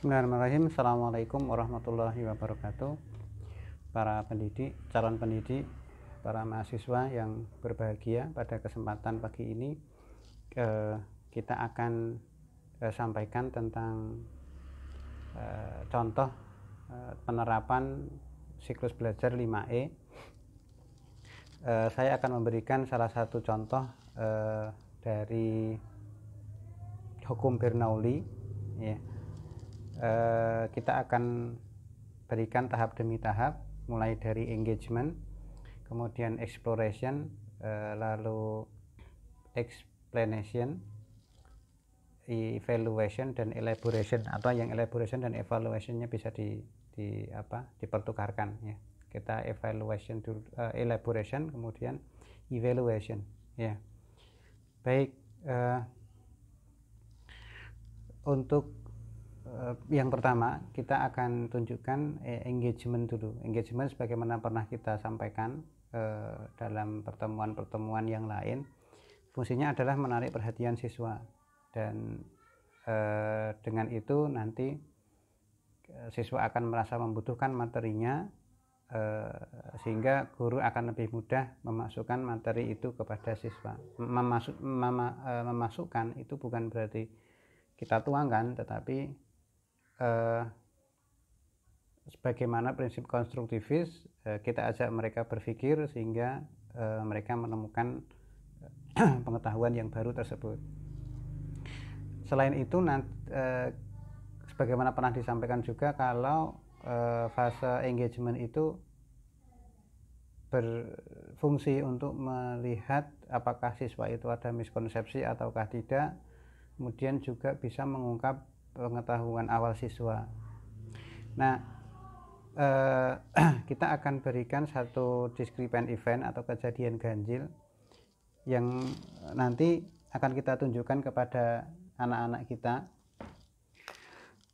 Bismillahirrahmanirrahim. Assalamualaikum warahmatullahi wabarakatuh. Para pendidik, calon pendidik, para mahasiswa yang berbahagia, pada kesempatan pagi ini kita akan sampaikan tentang contoh penerapan siklus belajar 5E. Saya akan memberikan salah satu contoh dari hukum Bernoulli, ya. Kita akan berikan tahap demi tahap, mulai dari engagement, kemudian exploration, lalu explanation, evaluation, dan elaboration, atau yang elaboration dan evaluationnya bisa dipertukarkan, ya. Kita evaluation dulu, elaboration, kemudian evaluation, ya. Baik, untuk yang pertama kita akan tunjukkan engagement dulu. Engagement sebagaimana pernah kita sampaikan dalam pertemuan-pertemuan yang lain, fungsinya adalah menarik perhatian siswa, dan dengan itu nanti siswa akan merasa membutuhkan materinya, sehingga guru akan lebih mudah memasukkan materi itu kepada siswa. Memasukkan itu bukan berarti kita tuangkan, tetapi sebagaimana prinsip konstruktivis, kita ajak mereka berpikir sehingga mereka menemukan pengetahuan yang baru tersebut. Selain itu, sebagaimana pernah disampaikan juga, kalau fase engagement itu berfungsi untuk melihat apakah siswa itu ada miskonsepsi ataukah tidak, kemudian juga bisa mengungkap pengetahuan awal siswa. Nah, kita akan berikan satu discrepant event atau kejadian ganjil yang nanti akan kita tunjukkan kepada anak-anak kita.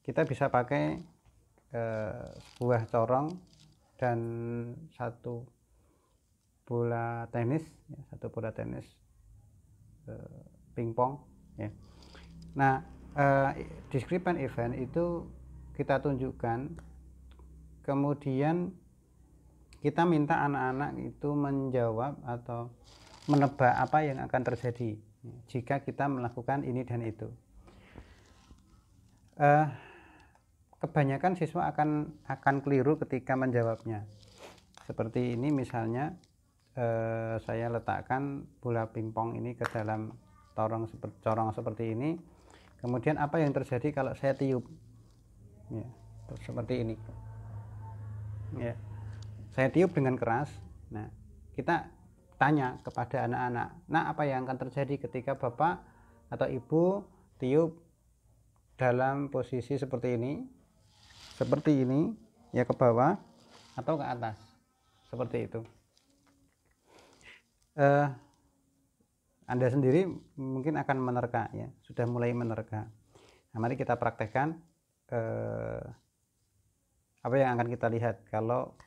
Kita bisa pakai sebuah corong dan satu bola tenis, pingpong, ya. Nah, discrepant event itu kita tunjukkan, kemudian kita minta anak-anak itu menjawab atau menebak apa yang akan terjadi jika kita melakukan ini dan itu. Kebanyakan siswa akan keliru ketika menjawabnya. Seperti ini misalnya, saya letakkan bola pingpong ini ke dalam corong seperti ini. Kemudian apa yang terjadi kalau saya tiup, ya, seperti ini, ya. Saya tiup dengan keras. Nah, kita tanya kepada anak-anak, nah, apa yang akan terjadi ketika bapak atau ibu tiup dalam posisi seperti ini, ya, ke bawah atau ke atas, seperti itu. Anda sendiri mungkin akan menerka, ya, sudah mulai menerka. Nah, mari kita praktekkan apa yang akan kita lihat kalau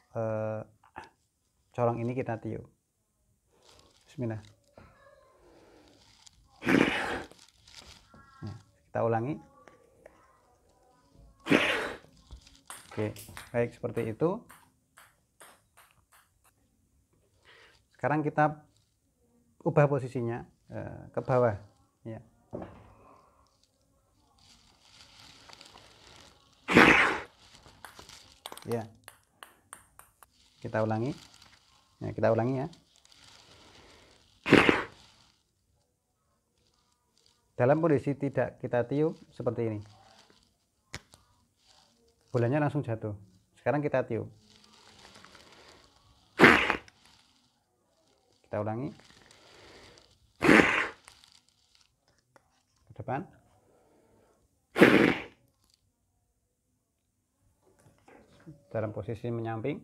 corong ini kita tiup. Bismillah. Nah, kita ulangi. Oke, baik, seperti itu. Sekarang kita ubah posisinya ke bawah, ya. Ya, kita ulangi. Ya, kita ulangi, ya. Dalam kondisi tidak kita tiup seperti ini, bolanya langsung jatuh. Sekarang kita tiup. Kita ulangi. Ke depan. Dalam posisi menyamping.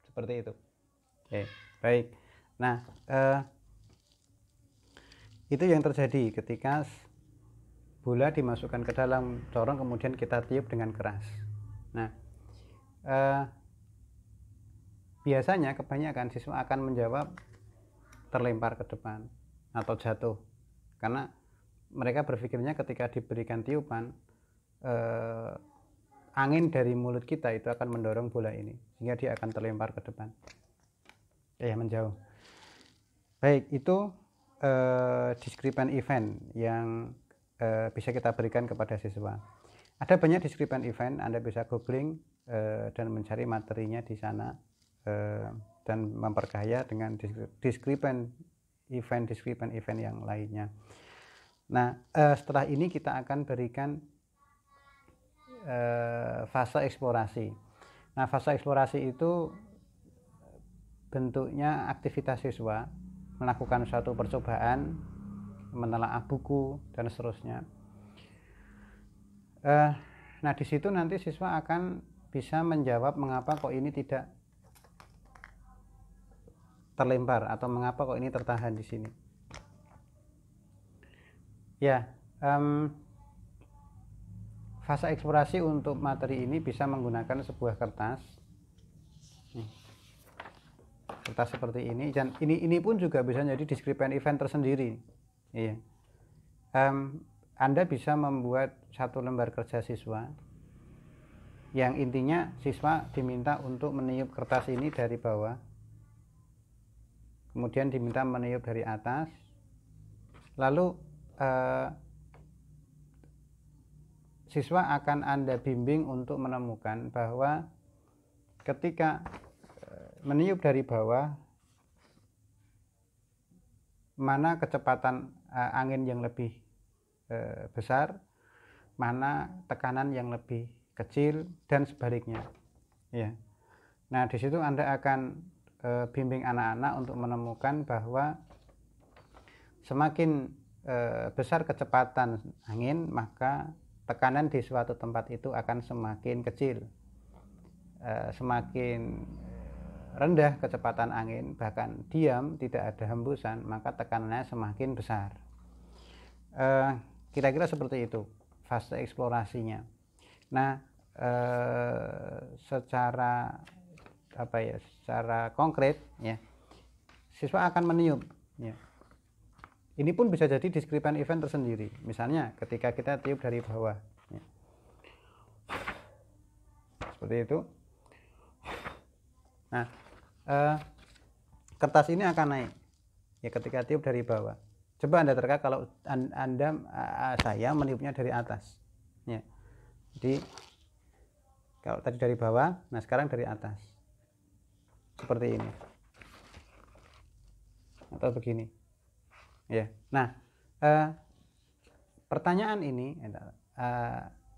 Seperti itu. Oke, baik. Nah, itu yang terjadi ketika bola dimasukkan ke dalam corong kemudian kita tiup dengan keras. Nah, biasanya kebanyakan siswa akan menjawab terlempar ke depan atau jatuh, karena mereka berpikirnya ketika diberikan tiupan, angin dari mulut kita itu akan mendorong bola ini sehingga dia akan terlempar ke depan, menjauh. Baik, itu discrepant event yang bisa kita berikan kepada siswa. Ada banyak discrepant event, Anda bisa googling dan mencari materinya di sana, dan memperkaya dengan discrepant event yang lainnya. Nah, setelah ini kita akan berikan fase eksplorasi. Nah, fase eksplorasi itu bentuknya aktivitas siswa melakukan suatu percobaan, menelaah buku dan seterusnya. Nah, di situ nanti siswa akan bisa menjawab mengapa kok ini tidak terlempar atau mengapa kok ini tertahan di sini. Ya, fase eksplorasi untuk materi ini bisa menggunakan sebuah kertas seperti ini, dan ini pun juga bisa jadi discrepant event tersendiri. Iya. Anda bisa membuat satu lembar kerja siswa yang intinya siswa diminta untuk meniup kertas ini dari bawah, kemudian diminta meniup dari atas, lalu siswa akan Anda bimbing untuk menemukan bahwa ketika meniup dari bawah, mana kecepatan angin yang lebih besar, mana tekanan yang lebih kecil, dan sebaliknya. Ya. Nah, di situ Anda akan bimbing anak-anak untuk menemukan bahwa semakin besar kecepatan angin, maka tekanan di suatu tempat itu akan semakin kecil. Semakin rendah kecepatan angin, bahkan diam, tidak ada hembusan, maka tekanannya semakin besar. Kira-kira seperti itu fase eksplorasinya. Nah, secara konkret, ya, siswa akan meniup. Ya. Ini pun bisa jadi discrepant event tersendiri. Misalnya ketika kita tiup dari bawah, ya. Seperti itu. Nah, kertas ini akan naik ya ketika tiup dari bawah. Coba Anda terka kalau saya meniupnya dari atas, ya. Jadi kalau tadi dari bawah, nah sekarang dari atas, seperti ini atau begini, ya. Nah, pertanyaan ini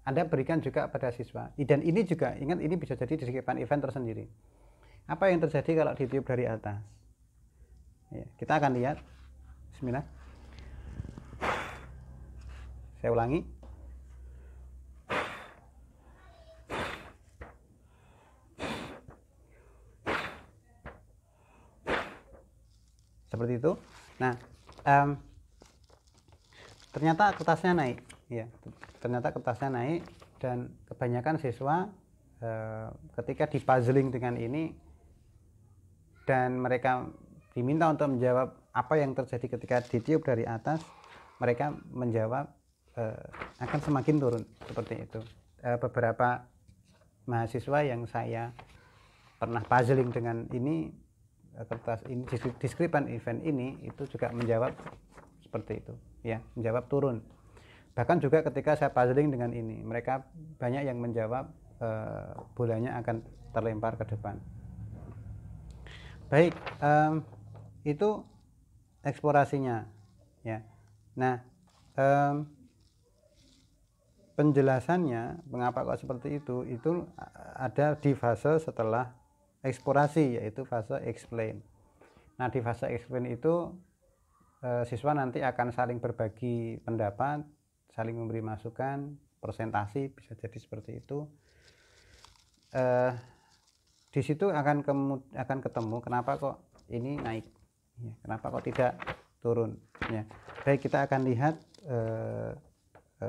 Anda berikan juga pada siswa, dan ini juga ingat, ini bisa jadi discrepant event tersendiri. Apa yang terjadi kalau ditiup dari atas? Ya, kita akan lihat. Bismillah. Saya ulangi. Seperti itu. Nah, ternyata kertasnya naik. Ya, ternyata kertasnya naik, dan kebanyakan siswa ketika dipuzzling dengan ini dan mereka diminta untuk menjawab apa yang terjadi ketika ditiup dari atas, mereka menjawab akan semakin turun, seperti itu. Beberapa mahasiswa yang saya pernah puzzling dengan ini, kertas ini, discrepant event ini, itu juga menjawab seperti itu, ya, menjawab turun. Bahkan juga ketika saya puzzling dengan ini, mereka banyak yang menjawab bolanya akan terlempar ke depan. Baik, itu eksplorasinya, ya. Nah, penjelasannya mengapa kok seperti itu ada di fase setelah eksplorasi, yaitu fase explain. Nah, di fase explain itu siswa nanti akan saling berbagi pendapat, saling memberi masukan, presentasi, bisa jadi seperti itu. Di situ akan ketemu kenapa kok ini naik, ya, kenapa kok tidak turun, ya. Baik, kita akan lihat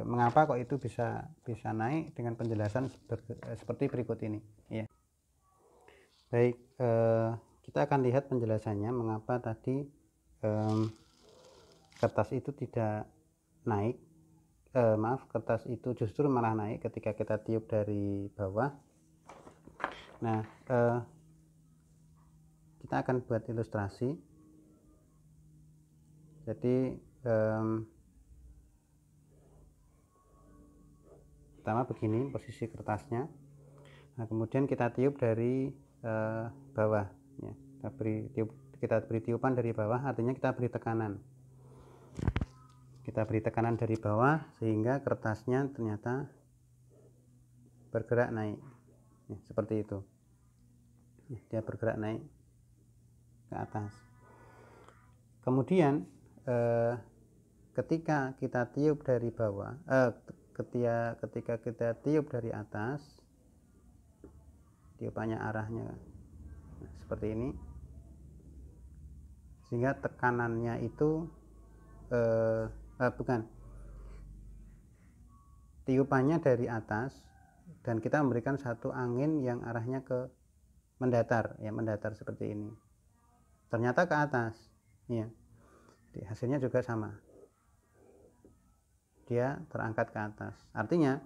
mengapa kok itu bisa naik dengan penjelasan seperti berikut ini, ya. Baik, kita akan lihat penjelasannya mengapa tadi kertas itu tidak naik, kertas itu justru malah naik ketika kita tiup dari bawah. Nah, kita akan buat ilustrasi. Jadi pertama begini posisi kertasnya. Nah, kemudian kita tiup dari bawah, ya. Kita beri tiupan dari bawah, artinya kita beri tekanan. Kita beri tekanan dari bawah sehingga kertasnya ternyata bergerak naik, ya, seperti itu. Ya, dia bergerak naik ke atas. Kemudian ketika kita tiup dari bawah, ketika kita tiup dari atas, tiupannya arahnya seperti ini, sehingga tekanannya itu tiupannya dari atas, dan kita memberikan satu angin yang arahnya ke mendatar, ya, mendatar seperti ini. Ternyata ke atas, ya. Jadi hasilnya juga sama, dia terangkat ke atas. Artinya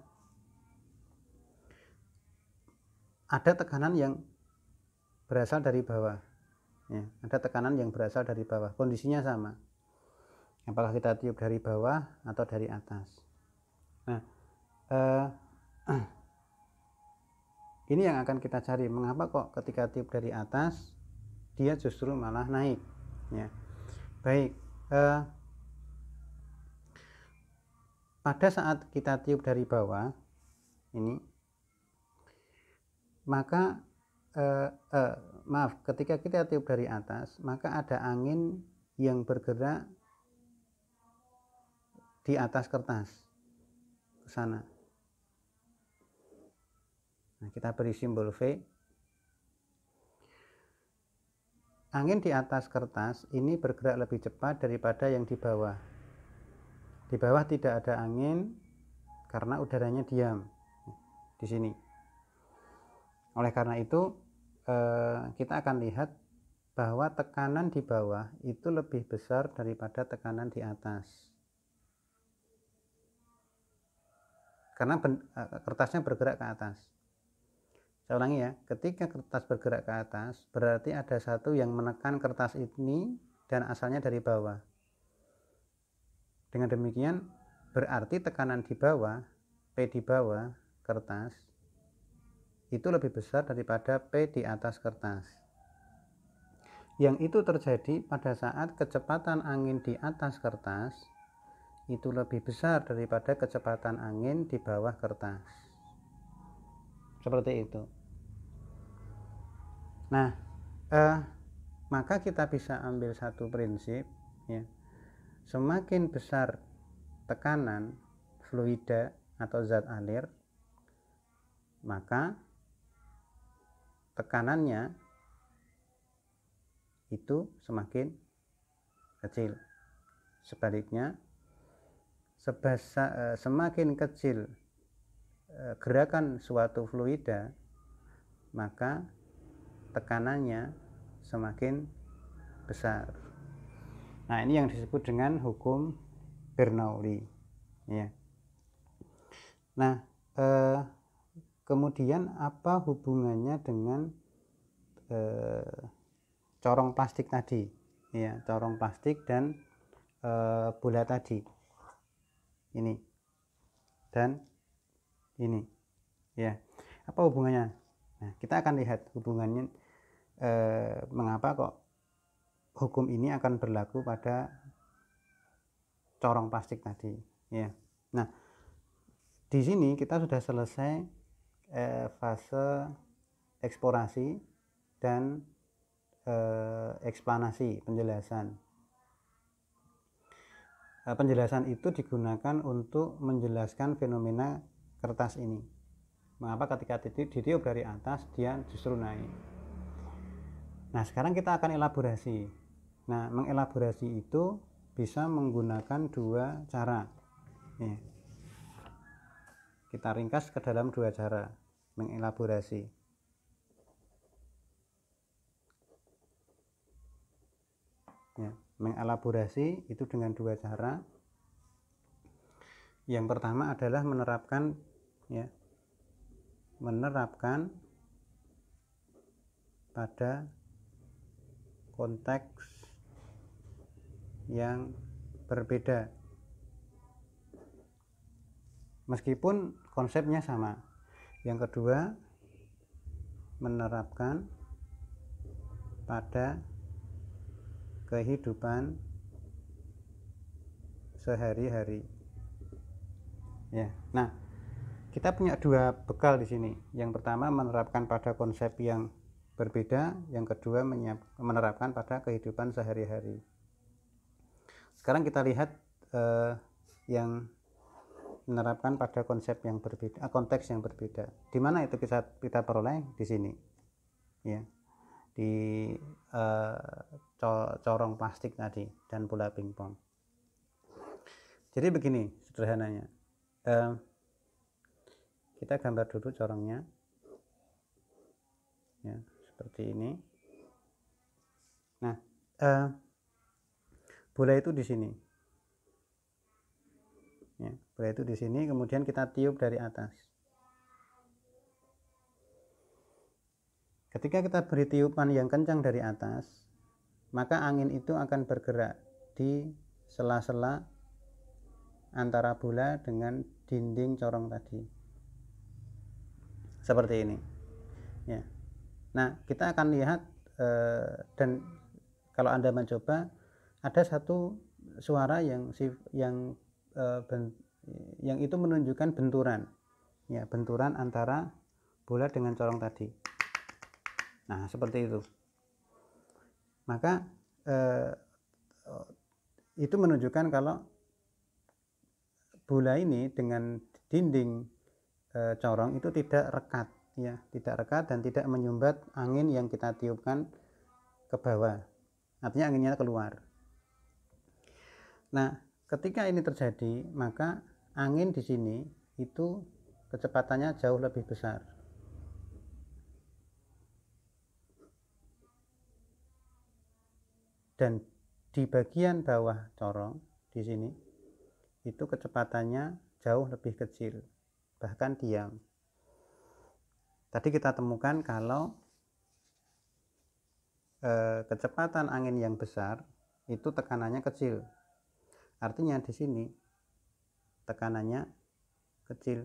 ada tekanan yang berasal dari bawah, ya, ada tekanan yang berasal dari bawah. Kondisinya sama, apakah kita tiup dari bawah atau dari atas. Nah, ini yang akan kita cari. Mengapa kok ketika tiup dari atas dia justru malah naik, ya. Baik, pada saat kita tiup dari bawah ini, maka ketika kita tiup dari atas, maka ada angin yang bergerak di atas kertas ke sana. Nah, kita beri simbol V. Angin di atas kertas ini bergerak lebih cepat daripada yang di bawah. Di bawah tidak ada angin karena udaranya diam di sini. Oleh karena itu, kita akan lihat bahwa tekanan di bawah itu lebih besar daripada tekanan di atas. Karena kertasnya bergerak ke atas. Saya ulangi ya, ketika kertas bergerak ke atas, berarti ada satu yang menekan kertas ini dan asalnya dari bawah. Dengan demikian, berarti tekanan di bawah, P di bawah kertas, itu lebih besar daripada P di atas kertas. Yang itu terjadi pada saat kecepatan angin di atas kertas itu lebih besar daripada kecepatan angin di bawah kertas. Seperti itu. Nah, maka kita bisa ambil satu prinsip, ya. Semakin besar tekanan fluida atau zat alir, maka tekanannya itu semakin kecil. Sebaliknya, semakin kecil gerakan suatu fluida, maka tekanannya semakin besar. Nah, ini yang disebut dengan hukum Bernoulli, ya. Nah, kemudian apa hubungannya dengan corong plastik tadi, ya, corong plastik dan bola tadi, ini dan ini, ya, apa hubungannya? Nah, kita akan lihat hubungannya, mengapa kok hukum ini akan berlaku pada corong plastik tadi, ya. Nah, di sini kita sudah selesai fase eksplorasi dan eksplanasi, penjelasan. Penjelasan itu digunakan untuk menjelaskan fenomena kertas ini. Mengapa ketika ditiup dari atas dia justru naik. Nah, sekarang kita akan elaborasi. Nah, mengelaborasi itu bisa menggunakan dua cara, ya. Kita ringkas ke dalam dua cara mengelaborasi. Ya, mengelaborasi itu dengan dua cara. Yang pertama adalah menerapkan pada konteks yang berbeda meskipun konsepnya sama. Yang kedua, menerapkan pada kehidupan sehari-hari. Ya. Nah, kita punya dua bekal di sini. Yang pertama menerapkan pada konsep yang berbeda, yang kedua menerapkan pada kehidupan sehari-hari. Sekarang kita lihat yang menerapkan pada konsep yang berbeda, konteks yang berbeda. Di mana itu kita peroleh di sini, ya, di corong plastik tadi dan bola pingpong. Jadi begini sederhananya, kita gambar dulu corongnya, ya, seperti ini. Nah, bola itu di sini. Ya, bola itu di sini, kemudian kita tiup dari atas. Ketika kita beri tiupan yang kencang dari atas, maka angin itu akan bergerak di sela-sela antara bola dengan dinding corong tadi. Seperti ini. Ya. Nah, kita akan lihat dan kalau Anda mencoba, ada satu suara yang itu menunjukkan benturan, ya, benturan antara bola dengan corong tadi. Nah, seperti itu. Maka itu menunjukkan kalau bola ini dengan dinding corong itu tidak rekat, ya, tidak rekat dan tidak menyumbat angin yang kita tiupkan ke bawah. Artinya anginnya keluar. Nah, ketika ini terjadi, maka angin di sini itu kecepatannya jauh lebih besar. Dan di bagian bawah corong di sini itu kecepatannya jauh lebih kecil, bahkan diam. Tadi kita temukan kalau kecepatan angin yang besar itu tekanannya kecil. Artinya di sini tekanannya kecil,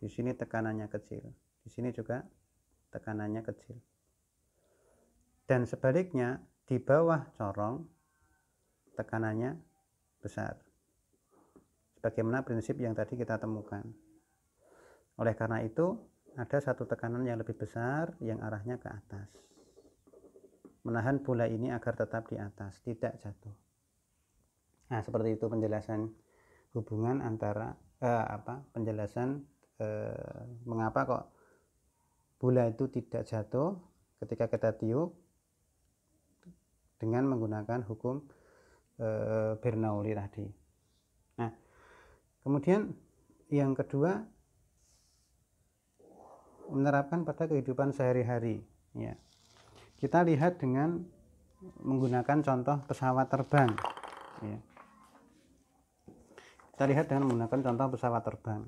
di sini tekanannya kecil, di sini juga tekanannya kecil. Dan sebaliknya di bawah corong tekanannya besar, sebagaimana prinsip yang tadi kita temukan. Oleh karena itu ada satu tekanan yang lebih besar yang arahnya ke atas, menahan bola ini agar tetap di atas, tidak jatuh. Nah, seperti itu penjelasan hubungan antara penjelasan mengapa kok bola itu tidak jatuh ketika kita tiup dengan menggunakan hukum Bernoulli tadi. Nah, kemudian yang kedua, menerapkan pada kehidupan sehari-hari, ya. Kita lihat dengan menggunakan contoh pesawat terbang, ya. Kita lihat dengan menggunakan contoh pesawat terbang.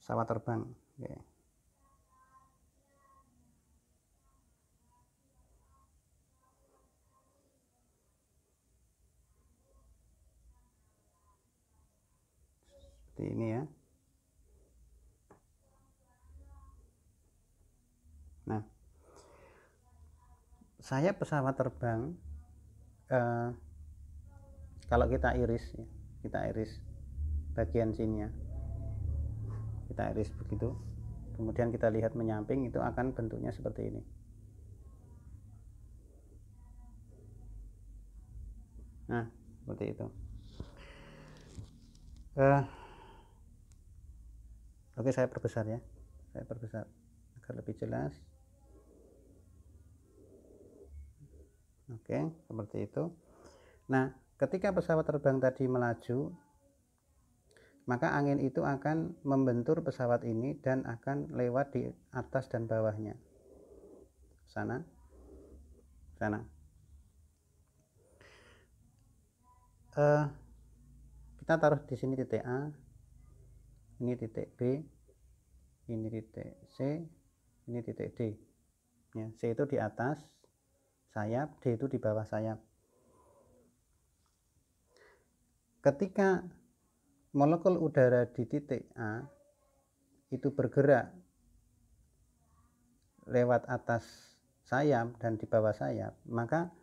Pesawat terbang, ya. Seperti ini, ya. Nah, sayap pesawat terbang kalau kita iris, ya, kita iris bagian sininya, kita iris begitu, kemudian kita lihat menyamping, itu akan bentuknya seperti ini. Nah, seperti itu. Oke, saya perbesar, ya, saya perbesar agar lebih jelas. Oke, seperti itu. Nah, ketika pesawat terbang tadi melaju, maka angin itu akan membentur pesawat ini dan akan lewat di atas dan bawahnya, sana, sana. Kita kita taruh di sini titik A, ini titik B, ini titik C, ini titik D. Ya, C itu di atas sayap, D itu di bawah sayap. Ketika molekul udara di titik A itu bergerak lewat atas sayap dan di bawah sayap, maka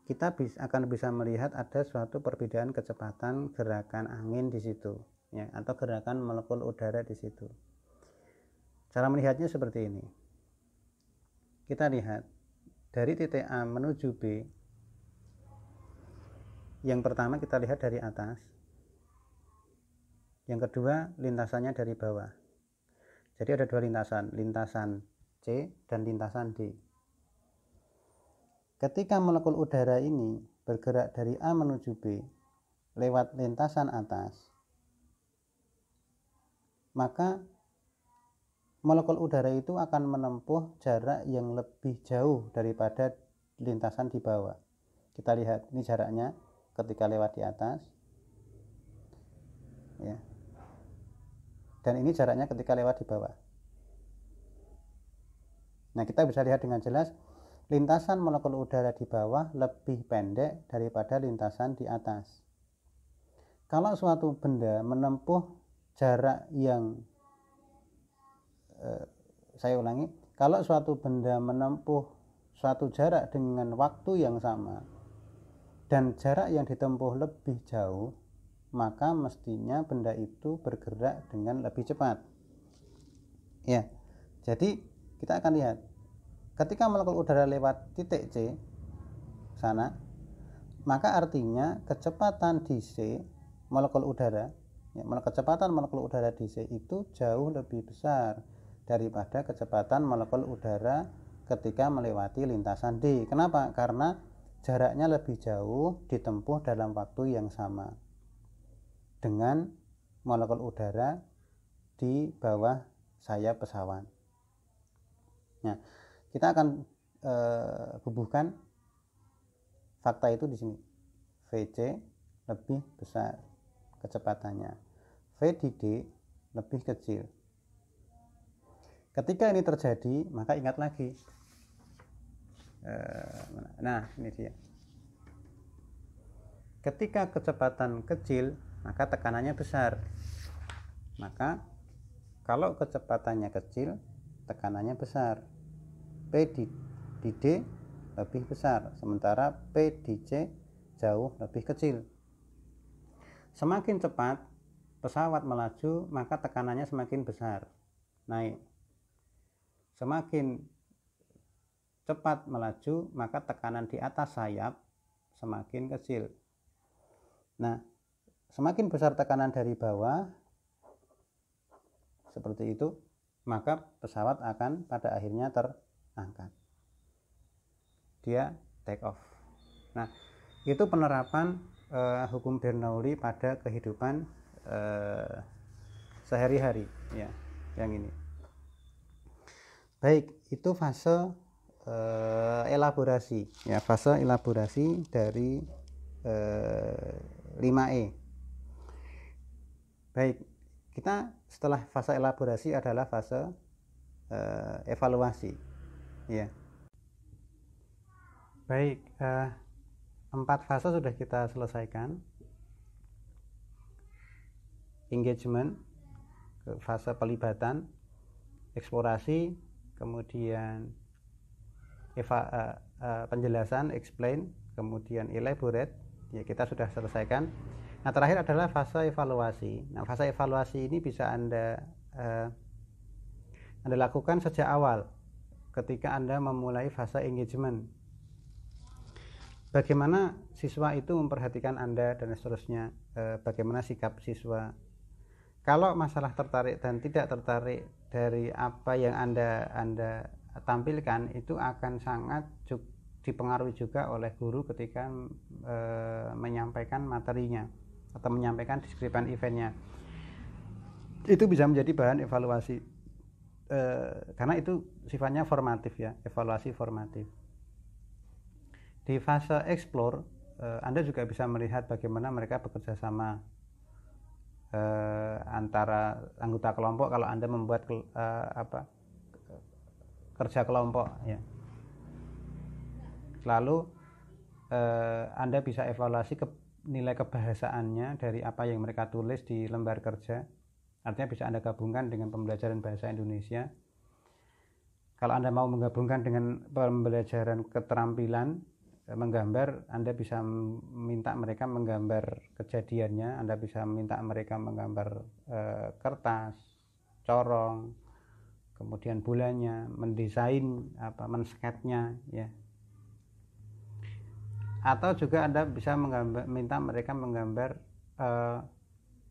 kita akan bisa melihat ada suatu perbedaan kecepatan gerakan angin di situ, ya, atau gerakan molekul udara di situ. Cara melihatnya seperti ini. Kita lihat dari titik A menuju B. Yang pertama kita lihat dari atas. Yang kedua lintasannya dari bawah. Jadi ada dua lintasan, lintasan C dan lintasan D. Ketika molekul udara ini bergerak dari A menuju B lewat lintasan atas, maka molekul udara itu akan menempuh jarak yang lebih jauh daripada lintasan di bawah. Kita lihat ini jaraknya ketika lewat di atas, ya. Dan ini jaraknya ketika lewat di bawah. Nah, kita bisa lihat dengan jelas lintasan molekul udara di bawah lebih pendek daripada lintasan di atas. Kalau suatu benda menempuh jarak yang saya ulangi, kalau suatu benda menempuh suatu jarak dengan waktu yang sama dan jarak yang ditempuh lebih jauh, maka mestinya benda itu bergerak dengan lebih cepat. Ya. Jadi kita akan lihat ketika molekul udara lewat titik C sana, maka artinya kecepatan di C molekul udara, ya, kecepatan molekul udara di C itu jauh lebih besar daripada kecepatan molekul udara ketika melewati lintasan D. Kenapa? Karena jaraknya lebih jauh ditempuh dalam waktu yang sama dengan molekul udara di bawah sayap pesawat. Nah, kita akan bubuhkan fakta itu di sini. VC lebih besar kecepatannya, V di D lebih kecil. Ketika ini terjadi, maka ingat lagi. Nah, ini dia. Ketika kecepatan kecil, maka tekanannya besar. Maka kalau kecepatannya kecil, tekanannya besar. P di D lebih besar, sementara P di C jauh lebih kecil. Semakin cepat pesawat melaju, maka tekanannya semakin besar, naik. Semakin cepat melaju, maka tekanan di atas sayap semakin kecil. Nah, semakin besar tekanan dari bawah, seperti itu, maka pesawat akan pada akhirnya terangkat. Dia take off. Nah, itu penerapan hukum Bernoulli pada kehidupan sehari-hari, ya, yang ini. Baik, itu fase elaborasi, ya, fase elaborasi dari 5E. Baik, kita setelah fase elaborasi adalah fase evaluasi, ya. Baik, 4 fase sudah kita selesaikan. Engagement, fase pelibatan, eksplorasi, kemudian penjelasan, explain, kemudian elaborate, ya, kita sudah selesaikan. Nah, terakhir adalah fase evaluasi. Nah, fase evaluasi ini bisa Anda lakukan sejak awal ketika Anda memulai fase engagement. Bagaimana siswa itu memperhatikan Anda dan seterusnya, bagaimana sikap siswa. Kalau masalah tertarik dan tidak tertarik dari apa yang Anda tampilkan, itu akan sangat dipengaruhi juga oleh guru ketika menyampaikan materinya atau menyampaikan deskripsi eventnya. Itu bisa menjadi bahan evaluasi, karena itu sifatnya formatif, ya, evaluasi formatif. Di fase explore, Anda juga bisa melihat bagaimana mereka bekerja sama, antara anggota kelompok kalau Anda membuat kerja kelompok ya. Lalu Anda bisa evaluasi nilai kebahasaannya dari apa yang mereka tulis di lembar kerja. Artinya bisa Anda gabungkan dengan pembelajaran bahasa Indonesia. Kalau Anda mau menggabungkan dengan pembelajaran keterampilan menggambar, Anda bisa minta mereka menggambar kejadiannya, Anda bisa minta mereka menggambar kertas, corong, kemudian bulannya, mendesain mensketnya ya. Atau juga Anda bisa minta mereka menggambar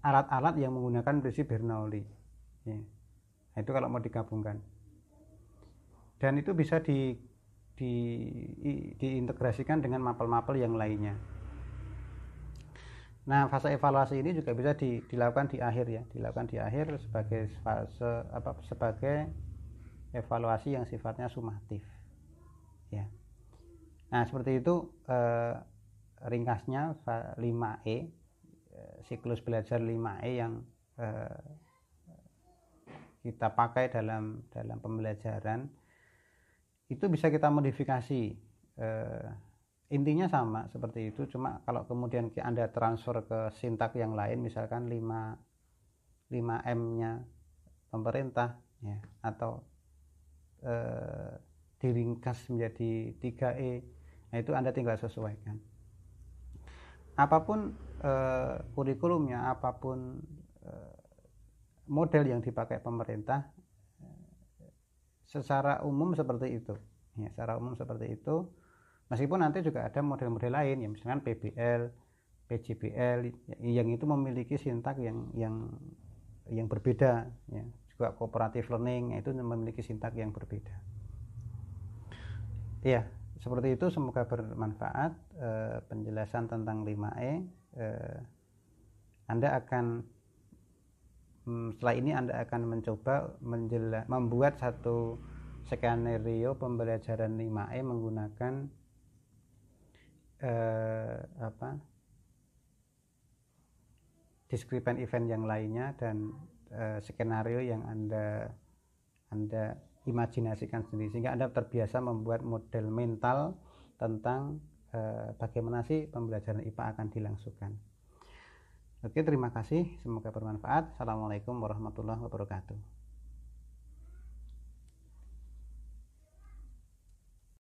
alat-alat yang menggunakan prinsip Bernoulli ya. Nah, itu kalau mau digabungkan, dan itu bisa diintegrasikan dengan mapel-mapel yang lainnya. Nah, fase evaluasi ini juga bisa dilakukan di akhir ya, dilakukan di akhir sebagai fase sebagai evaluasi yang sifatnya sumatif ya. Nah, seperti itu ringkasnya 5E, siklus belajar 5E yang kita pakai dalam pembelajaran. Itu bisa kita modifikasi, intinya sama seperti itu, cuma kalau kemudian Anda transfer ke sintak yang lain, misalkan 5M-nya pemerintah ya, atau diringkas menjadi 3E, nah itu Anda tinggal sesuaikan. Apapun kurikulumnya, apapun model yang dipakai pemerintah, secara umum seperti itu ya, secara umum seperti itu. Meskipun nanti juga ada model-model lain ya, misalkan PBL, PJBL yang itu memiliki sintak yang berbeda ya. Juga cooperative learning itu memiliki sintak yang berbeda ya. Seperti itu, semoga bermanfaat penjelasan tentang 5E. Anda akan setelah ini Anda akan mencoba membuat satu skenario pembelajaran 5E menggunakan discrete event yang lainnya, dan skenario yang Anda imajinasikan sendiri, sehingga Anda terbiasa membuat model mental tentang bagaimana sih pembelajaran IPA akan dilangsungkan. Oke, terima kasih, semoga bermanfaat. Assalamualaikum warahmatullahi wabarakatuh.